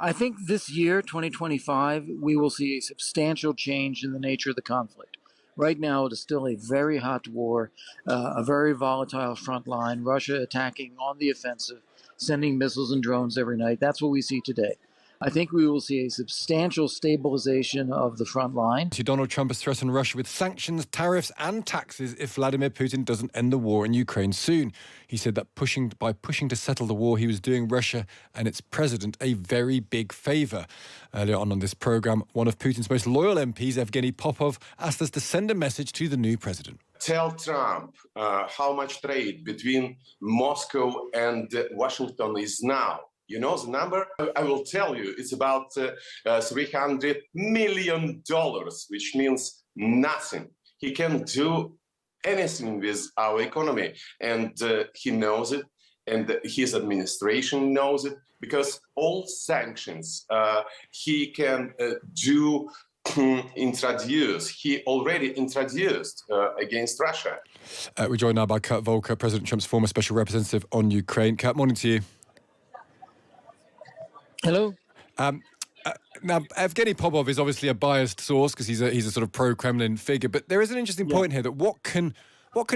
I think this year, 2025, we will see a substantial change in the nature of the conflict. Right now, it is still a very hot war, a very volatile front line, Russia attacking on the offensive, sending missiles and drones every night. That's what we see today. I think we will see a substantial stabilization of the front line. Donald Trump has threatened Russia with sanctions, tariffs and taxes if Vladimir Putin doesn't end the war in Ukraine soon. He said that by pushing to settle the war, he was doing Russia and its president a very big favour. Earlier on this programme, one of Putin's most loyal MPs, Evgeny Popov, asked us to send a message to the new president. Tell Trump how much trade between Moscow and Washington is now. You know the number? I will tell you, it's about $300 million, which means nothing. He can do anything with our economy, and he knows it, and his administration knows it, because all sanctions he can introduce. He already introduced against Russia. We're joined now by Kurt Volcker, President Trump's former special representative on Ukraine. Kurt, morning to you. Hello. Now, Evgeny Popov is obviously a biased source because he's a sort of pro-Kremlin figure. But there is an interesting point here that what can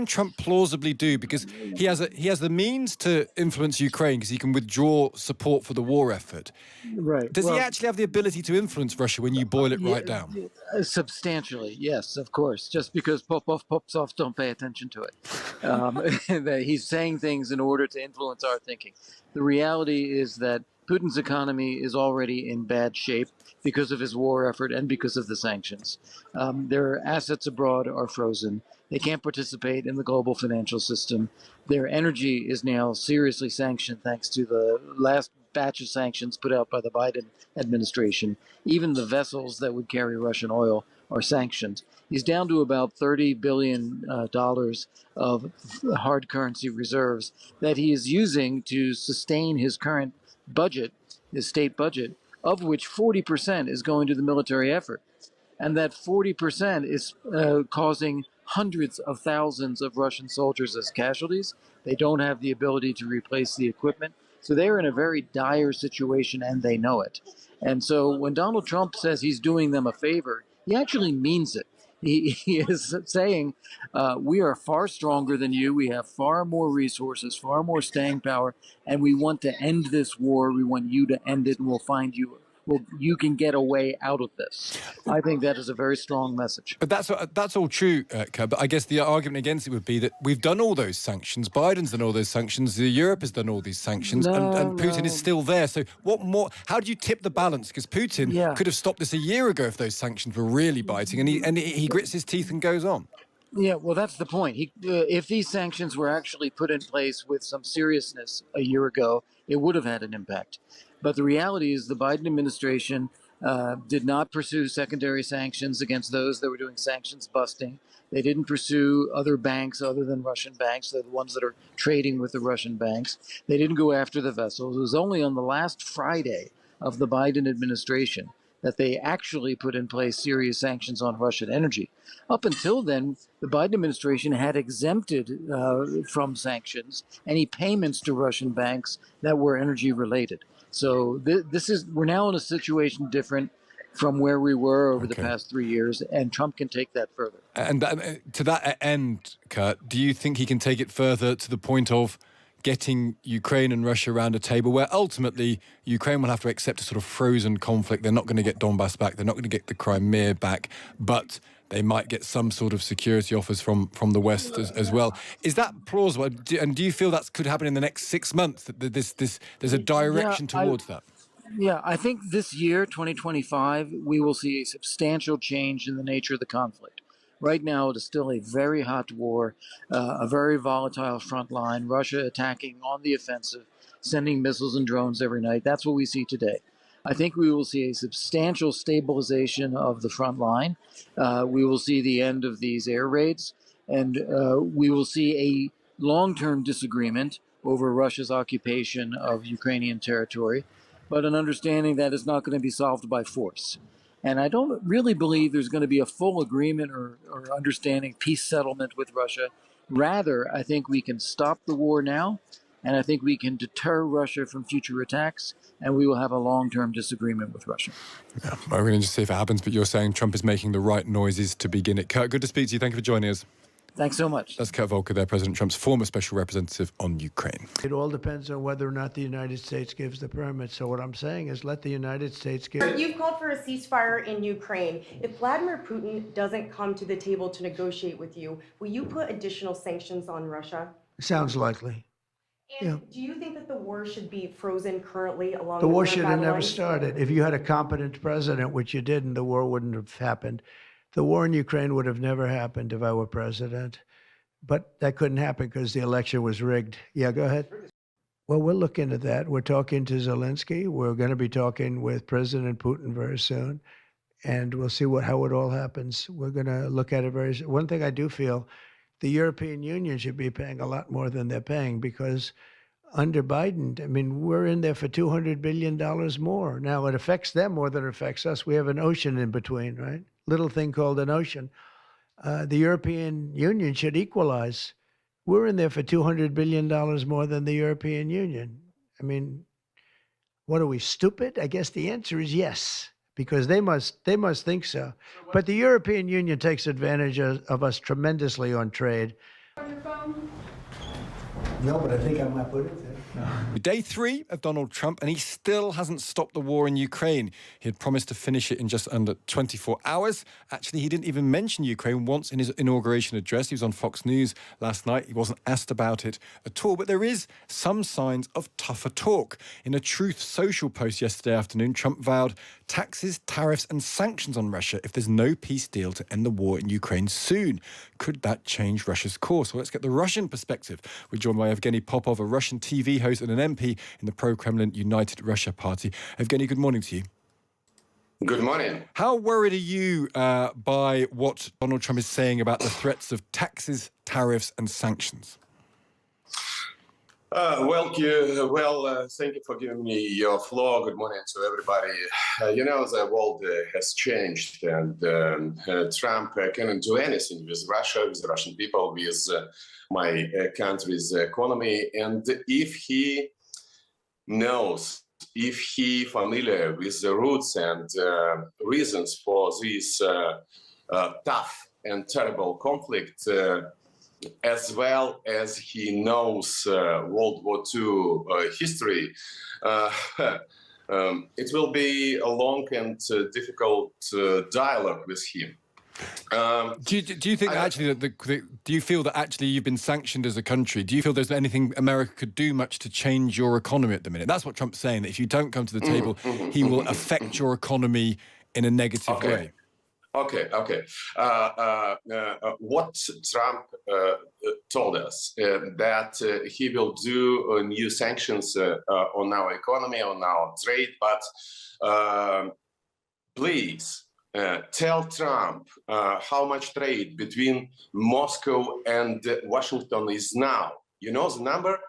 Trump plausibly do? Because he has the means to influence Ukraine because he can withdraw support for the war effort. Right. Does he actually have the ability to influence Russia when you boil it right down? Substantially, yes, of course. Just because Popov pops off, don't pay attention to it. He's saying things in order to influence our thinking. The reality is that Putin's economy is already in bad shape because of his war effort and because of the sanctions. Their assets abroad are frozen. They can't participate in the global financial system. Their energy is now seriously sanctioned thanks to the last batch of sanctions put out by the Biden administration. Even the vessels that would carry Russian oil are sanctioned. He's down to about $30 billion of hard currency reserves that he is using to sustain his current budget, his state budget, of which 40% is going to the military effort. And that 40% is causing hundreds of thousands of Russian soldiers as casualties. They don't have the ability to replace the equipment. So they're in a very dire situation, and they know it. And so when Donald Trump says he's doing them a favor, he actually means it. He is saying, we are far stronger than you. We have far more resources, far more staying power, and we want to end this war. We want you to end it, and we'll find you. Well, you can get a way out of this. I think that is a very strong message. But that's all true, Kurt. But I guess the argument against it would be that we've done all those sanctions. Biden's done all those sanctions. Europe has done all these sanctions, and Putin is still there. So what more? How do you tip the balance? Because Putin could have stopped this a year ago if those sanctions were really biting, and he grits his teeth and goes on. Yeah, well, that's the point. If these sanctions were actually put in place with some seriousness a year ago, it would have had an impact. But the reality is the Biden administration did not pursue secondary sanctions against those that were doing sanctions busting. They didn't pursue other banks other than Russian banks. They're the ones that are trading with the Russian banks. They didn't go after the vessels. It was only on the last Friday of the Biden administration that they actually put in place serious sanctions on Russian energy. Up until then, the Biden administration had exempted from sanctions any payments to Russian banks that were energy related. So we're now in a situation different from where we were over the past 3 years, and Trump can take that further. And to that end, Kurt, do you think he can take it further to the point of getting Ukraine and Russia around a table where ultimately Ukraine will have to accept a sort of frozen conflict? They're not going to get Donbass back. They're not going to get the Crimea back, but they might get some sort of security offers from the West as well. Is that plausible? And do you feel that could happen in the next 6 months, that there's a direction towards that? Yeah, I think this year, 2025, we will see a substantial change in the nature of the conflict. Right now, it is still a very hot war, a very volatile front line, Russia attacking on the offensive, sending missiles and drones every night. That's what we see today. I think we will see a substantial stabilization of the front line. We will see the end of these air raids, and we will see a long-term disagreement over Russia's occupation of Ukrainian territory, but an understanding that is not going to be solved by force. And I don't really believe there's going to be a full agreement or understanding, peace settlement with Russia. Rather, I think we can stop the war now, And I think we can deter Russia from future attacks, and we will have a long-term disagreement with Russia. Yeah, we're going to just see if it happens, but you're saying Trump is making the right noises to begin it. Kurt, good to speak to you. Thank you for joining us. Thanks so much. That's Kurt Volcker there, President Trump's former special representative on Ukraine. It all depends on whether or not the United States gives the permit. So what I'm saying is let the United States give. You've called for a ceasefire in Ukraine. If Vladimir Putin doesn't come to the table to negotiate with you, will you put additional sanctions on Russia? Sounds likely. And do you think that the war should be frozen currently along The war northern should have battle never lines? started. If you had a competent president, which you didn't, the war wouldn't have happened. The war in Ukraine would have never happened if I were president. But that couldn't happen because the election was rigged. Yeah, go ahead. Well, we'll look into that. We're talking to Zelensky. We're going to be talking with President Putin very soon. And we'll see how it all happens. We're going to look at it very soon. One thing I do feel, the European Union should be paying a lot more than they're paying because under Biden, I mean, we're in there for $200 billion more. Now, it affects them more than it affects us. We have an ocean in between, right? Little thing called an ocean. The European Union should equalize. We're in there for $200 billion more than the European Union. I mean, what are we, stupid? I guess the answer is yes, because they must think so. But the European Union takes advantage of us tremendously on trade. On your phone? No, but I think I might put it there. Day 3 of Donald Trump, and he still hasn't stopped the war in Ukraine. He had promised to finish it in just under 24 hours. Actually, he didn't even mention Ukraine once in his inauguration address. He was on Fox News last night. He wasn't asked about it at all. But there is some signs of tougher talk. In a Truth Social post yesterday afternoon, Trump vowed taxes, tariffs and sanctions on Russia if there's no peace deal to end the war in Ukraine soon. Could that change Russia's course? Well, let's get the Russian perspective. We're joined by Evgeny Popov, a Russian TV host and an MP in the pro-Kremlin United Russia Party. Evgeny, good morning to you. Good morning. How worried are you by what Donald Trump is saying about the threats of taxes, tariffs and sanctions? Thank you for giving me your floor. Good morning to everybody. The world has changed, and Trump cannot do anything with Russia, with the Russian people, with my country's economy. And if he knows, if he familiar with the roots and reasons for this tough and terrible conflict, as well as he knows World War II history, it will be a long and difficult dialogue with him. Do you think actually do you feel that actually you've been sanctioned as a country? Do you feel there's anything America could do much to change your economy at the minute? That's what Trump's saying, that if you don't come to the table, he will affect your economy in a negative way. Okay. What Trump told us that he will do new sanctions on our economy, on our trade, but please tell Trump how much trade between Moscow and Washington is now. You know the number?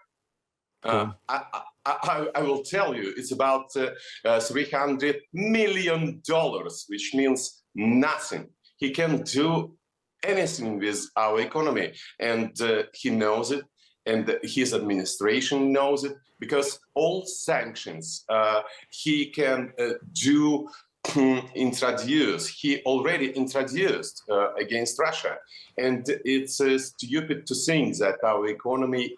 I will tell you, it's about $300 million, which means nothing. He can do anything with our economy, and he knows it, and his administration knows it, because all sanctions he can introduce. He already introduced against Russia, and it's stupid to think that our economy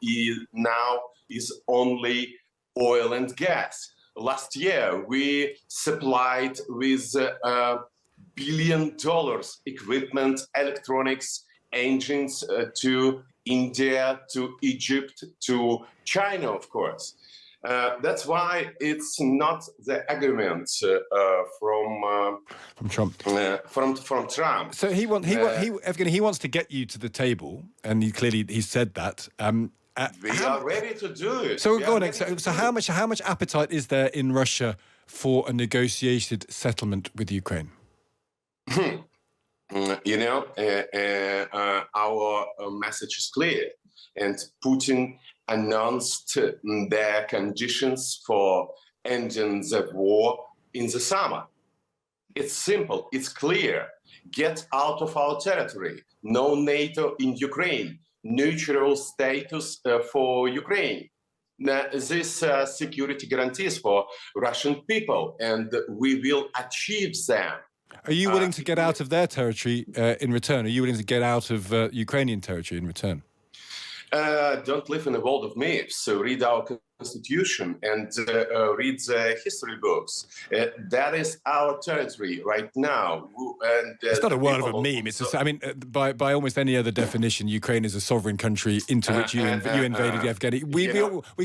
is only oil and gas. Last year, we supplied with $1 billion equipment, electronics, engines to India, to Egypt, to China, of course. That's why it's not the argument from Trump. From Trump. So Evgeny, he wants to get you to the table, and he's said that. We are ready to do it. So go on. So how much appetite is there in Russia for a negotiated settlement with Ukraine? Our message is clear, and Putin announced their conditions for ending the war in the summer. It's simple, it's clear. Get out of our territory. No NATO in Ukraine. Neutral status for Ukraine. this security guarantees for Russian people, and we will achieve them. Are you willing to get out of their territory in return? Are you willing to get out of Ukrainian territory in return? Don't live in a world of myths. So read our constitution and read the history books. That is our territory right now. And it's not a word of a meme. It's I mean, by almost any other definition, Ukraine is a sovereign country into which you invaded Yevgeny. We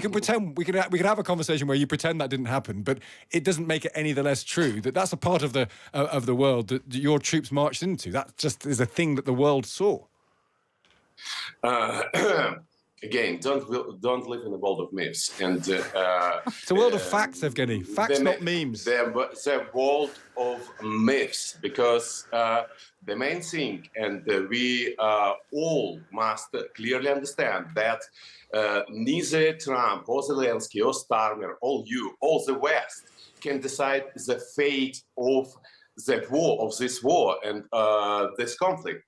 can pretend we can have a conversation where you pretend that didn't happen, but it doesn't make it any the less true that that's a part of the world that your troops marched into. That just is a thing that the world saw. Again, don't live in a world of myths. And it's a world of facts, Evgeny. Facts, not memes. The world of myths, because the main thing, and we all must clearly understand that neither Trump or Zelensky or Starmer, all the West can decide the fate of this war and this conflict.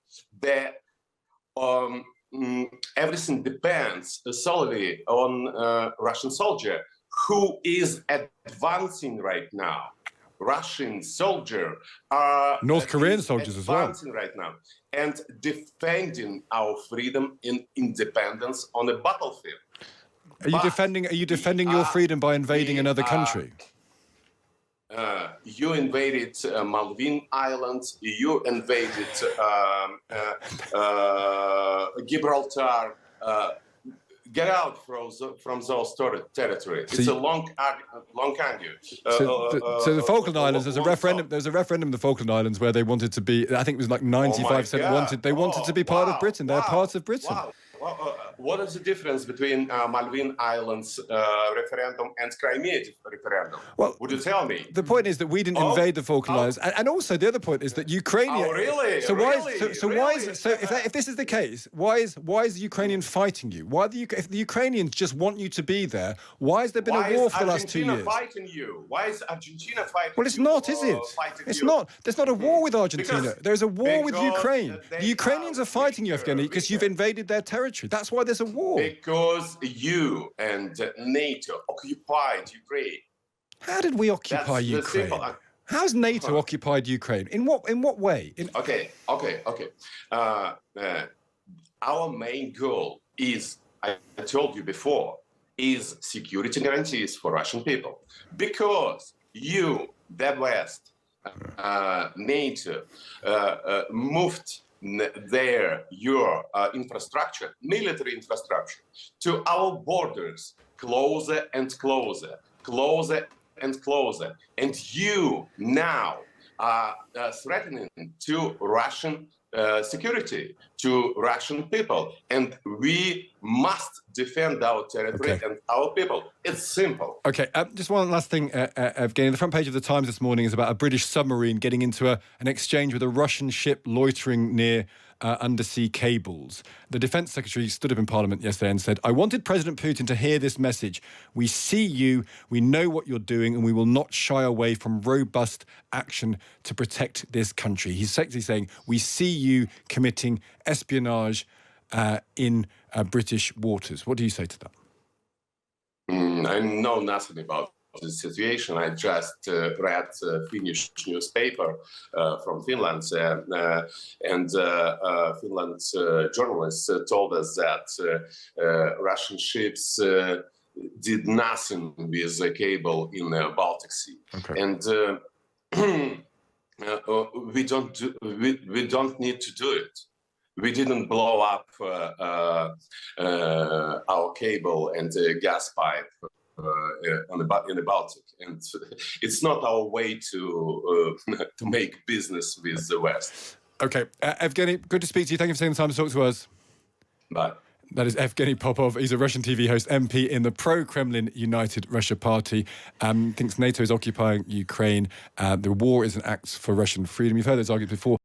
Everything depends solely on Russian soldier who is advancing right now. Russian soldier North Korean soldiers as well advancing right now and defending our freedom and independence on a battlefield. Are you defending your freedom by invading another country? You invaded Malvine Islands, you invaded Gibraltar. Get out from those territories. It's a long argument. So the Falkland Islands, there's a referendum. There's a referendum in the Falkland Islands where they wanted to be. I think it was like 95% wanted to be part of Britain. They're part of Britain. Wow. What is the difference between Malvine Islands referendum and Crimea referendum? Well, would you tell me? The point is that we didn't invade the Falkland Islands, and also the other point is that Ukrainian. Oh, really? So Really? if this is the case, why is the Ukrainian fighting you? If the Ukrainians just want you to be there, why has there been a war for the last 2 years? Fighting you? Why is Argentina fighting? Well, it's not, is it? It's not. There's not a war with Argentina. There's a war with Ukraine. The Ukrainians are fighting you, Evgeny, because you've invaded their territory. That's why there's a war. Because you and NATO occupied Ukraine. How did we occupy Ukraine? How's NATO occupied Ukraine? In what way? Okay. Our main goal is, I told you before, is security guarantees for Russian people. Because you, the West, NATO, moved your infrastructure, military infrastructure, to our borders closer and closer, and you now are threatening to Russian security, to Russian people, and we must defend our territory and our people. It's simple. Okay, just one last thing, Evgeny. The front page of the Times this morning is about a British submarine getting into an exchange with a Russian ship loitering near undersea cables. The Defence Secretary stood up in Parliament yesterday and said, "I wanted President Putin to hear this message. We see you, we know what you're doing, and we will not shy away from robust action to protect this country." He's actually saying, we see you committing espionage in British waters. What do you say to that? I know nothing about the situation. I just read a Finnish newspaper from Finland, and Finland's journalists told us that Russian ships did nothing with the cable in the Baltic Sea, and we don't need to do it. We didn't blow up our cable and gas pipe in the Baltic, and it's not our way to make business with the West. Okay, Evgeny, good to speak to you. Thank you for taking the time to talk to us. Bye. That is Evgeny Popov. He's a Russian TV host, MP in the pro-Kremlin United Russia Party. Thinks NATO is occupying Ukraine. The war is an act for Russian freedom. You've heard those arguments before.